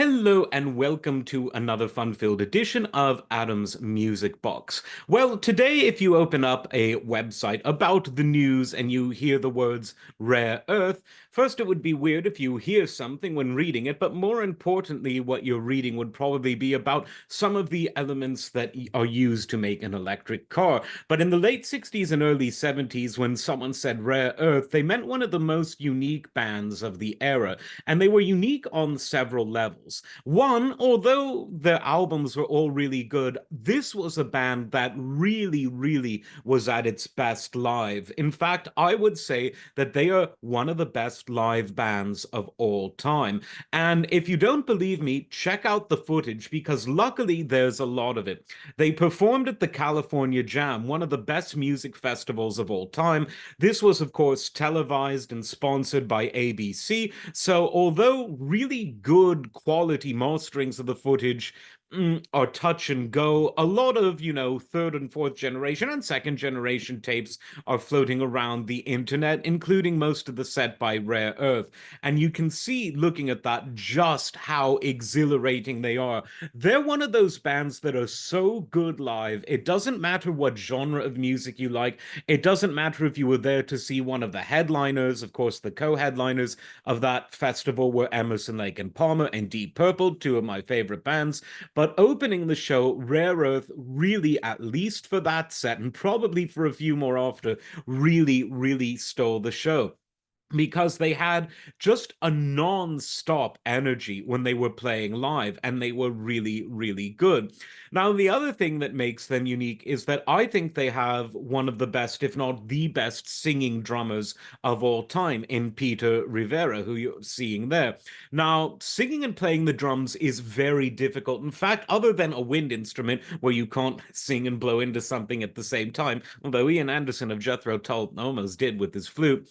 Hello and welcome to another fun-filled edition of Adam's Music Box. Well, today if you open up a website about the news and you hear the words rare earth, first it would be weird if you hear something when reading it, but more importantly, what you're reading would probably be about some of the elements that are used to make an electric car. But in the late 60s and early 70s, when someone said rare earth, they meant one of the most unique bands of the era, and they were unique on several levels. One, although their albums were all really good, this was a band that really was at its best live. In fact, I would say that they are one of the best live bands of all time. And if you don't believe me, check out the footage because luckily there's a lot of it. They performed at the California Jam, one of the best music festivals of all time. This was, of course, televised and sponsored by ABC. So, although really good quality masterings of the footage are touch and go, a lot of, third and fourth generation and second generation tapes are floating around the internet, including most of the set by Rare Earth. And you can see, looking at that, just how exhilarating they are. They're one of those bands that are so good live. It doesn't matter what genre of music you like. It doesn't matter if you were there to see one of the headliners. Of course, the co-headliners of that festival were Emerson, Lake and Palmer and Deep Purple, two of my favorite bands. But opening the show, Rare Earth really, at least for that set, and probably for a few more after, really stole the show because they had just a non-stop energy when they were playing live, and they were really good. Now, the other thing that makes them unique is that I think they have one of the best, if not the best, singing drummers of all time in Peter Rivera, who you're seeing there. Now, singing and playing the drums is very difficult. In fact, other than a wind instrument where you can't sing and blow into something at the same time, although Ian Anderson of Jethro Tull almost did with his flute,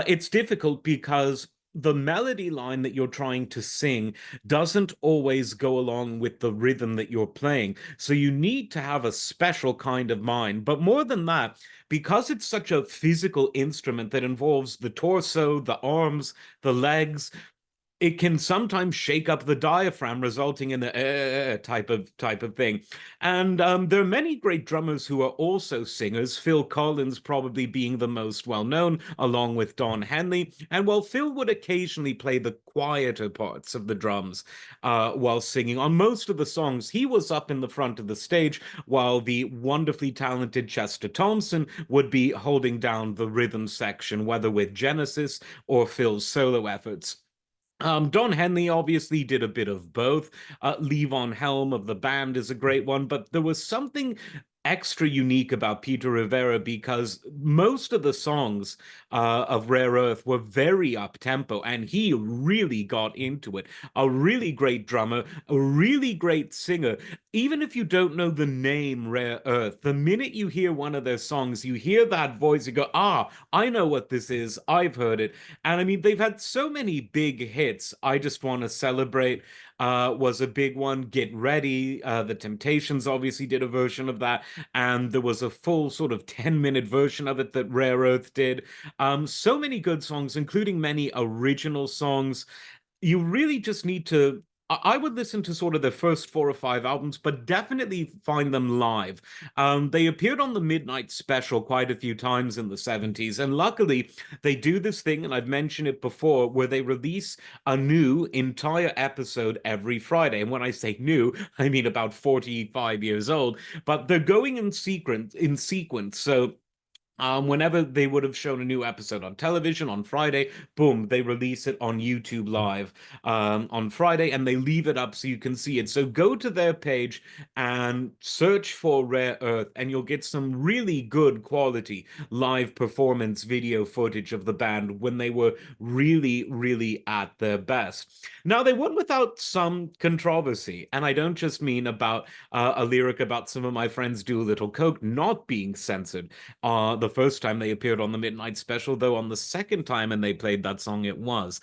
it's difficult because the melody line that you're trying to sing doesn't always go along with the rhythm that you're playing. So you need to have a special kind of mind. But more than that, because it's such a physical instrument that involves the torso, the arms, the legs, it can sometimes shake up the diaphragm, resulting in a type of thing. And there are many great drummers who are also singers. Phil Collins probably being the most well known, along with Don Henley. And while Phil would occasionally play the quieter parts of the drums while singing on most of the songs, he was up in the front of the stage, while the wonderfully talented Chester Thompson would be holding down the rhythm section, whether with Genesis or Phil's solo efforts. Don Henley obviously did a bit of both. Levon Helm of the band is a great one, but there was something extra unique about Peter Rivera because most of the songs of Rare Earth were very up tempo, and he really got into it. A really great drummer, a really great singer. Even if you don't know the name Rare Earth, the minute you hear one of their songs, you hear that voice, you go, ah, I know what this is. I've heard it. And I mean, they've had so many big hits. I Just Want to Celebrate was a big one. Get Ready. The Temptations obviously did a version of that. And there was a full sort of 10-minute version of it that Rare Earth did. So many good songs, including many original songs. You really just need to. I would listen to sort of their first four or five albums, but definitely find them live. They appeared on the Midnight Special quite a few times in the 70s, and luckily they do this thing, and I've mentioned it before, where they release a new entire episode every Friday. And when I say new, I mean about 45 years old, but they're going in sequence. So whenever they would have shown a new episode on television on Friday, boom, they release it on YouTube Live on Friday, and they leave it up so you can see it. So go to their page and search for Rare Earth, and you'll get some really good quality live performance video footage of the band when they were really at their best. Now, they weren't without some controversy, and I don't just mean about a lyric about some of my friends do a little coke not being censored the first time they appeared on the Midnight Special, though on the second time and they played that song, it was.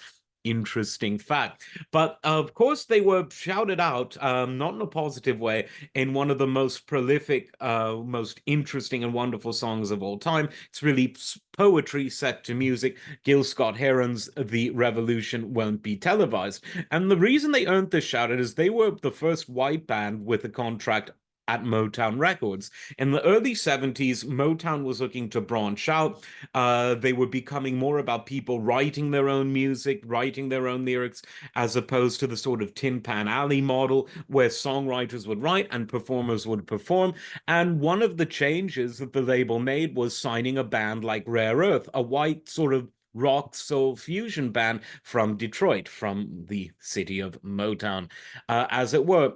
interesting fact. But of course, they were shouted out, not in a positive way, in one of the most prolific, most interesting and wonderful songs of all time. It's really poetry set to music. Gil Scott Heron's "The Revolution Won't Be Televised." And the reason they earned this shout out is they were the first white band with a contract at Motown Records. In the early 70s, Motown was looking to branch out. They were becoming more about people writing their own music, writing their own lyrics, as opposed to the sort of Tin Pan Alley model where songwriters would write and performers would perform. And one of the changes that the label made was signing a band like Rare Earth, a white sort of rock soul fusion band from Detroit, from the city of Motown, as it were.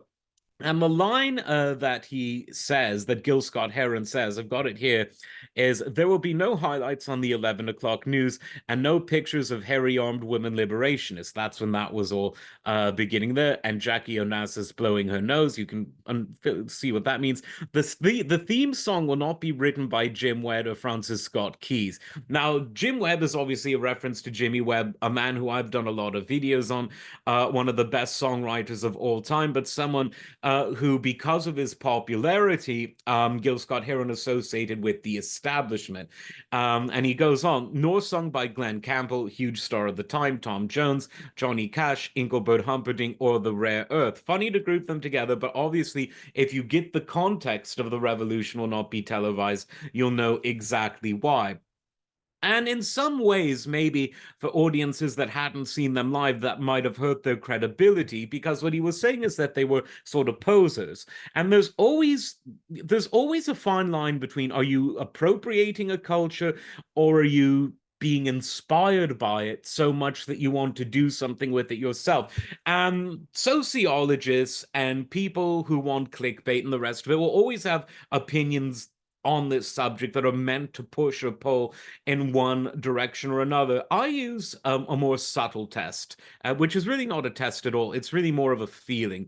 And the line that he says, that Gil Scott Heron says, I've got it here, is there will be no highlights on the 11 o'clock news and no pictures of hairy armed women liberationists. That's when that was all beginning there. And Jackie Onassis blowing her nose. You can see what that means. The theme song will not be written by Jim Webb or Francis Scott Keys. Now, Jim Webb is obviously a reference to Jimmy Webb, a man who I've done a lot of videos on, one of the best songwriters of all time, but someone who, because of his popularity, Gil Scott Heron associated with the establishment. And he goes on, nor sung by Glenn Campbell, huge star of the time, Tom Jones, Johnny Cash, Engelbert Humperdinck, or the Rare Earth. Funny to group them together, but obviously, if you get the context of The Revolution Will Not Be Televised, you'll know exactly why. And in some ways, maybe for audiences that hadn't seen them live, that might have hurt their credibility, because what he was saying is that they were sort of posers. And there's always a fine line between, are you appropriating a culture, or are you being inspired by it so much that you want to do something with it yourself? And sociologists and people who want clickbait and the rest of it will always have opinions on this subject that are meant to push or pull in one direction or another. I use a more subtle test, which is really not a test at all. It's really more of a feeling.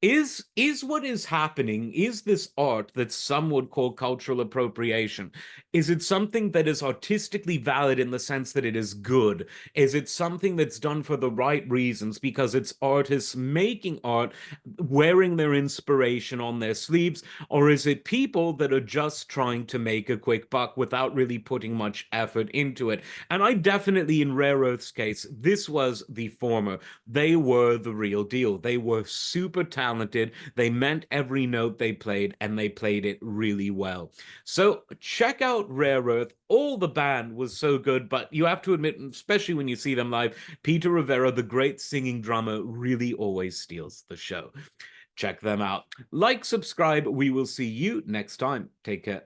Is what is happening, is this art that some would call cultural appropriation, is it something that is artistically valid in the sense that it is good? Is it something that's done for the right reasons because it's artists making art, wearing their inspiration on their sleeves? Or is it people that are just trying to make a quick buck without really putting much effort into it? And I definitely, in Rare Earth's case, this was the former. They were the real deal. They were super talented. They meant every note they played, and they played it really well. So check out Rare Earth. All the band was so good, but you have to admit, especially when you see them live, Peter Rivera, the great singing drummer, really always steals the show. Check them out. Like, subscribe. We will see you next time. Take care.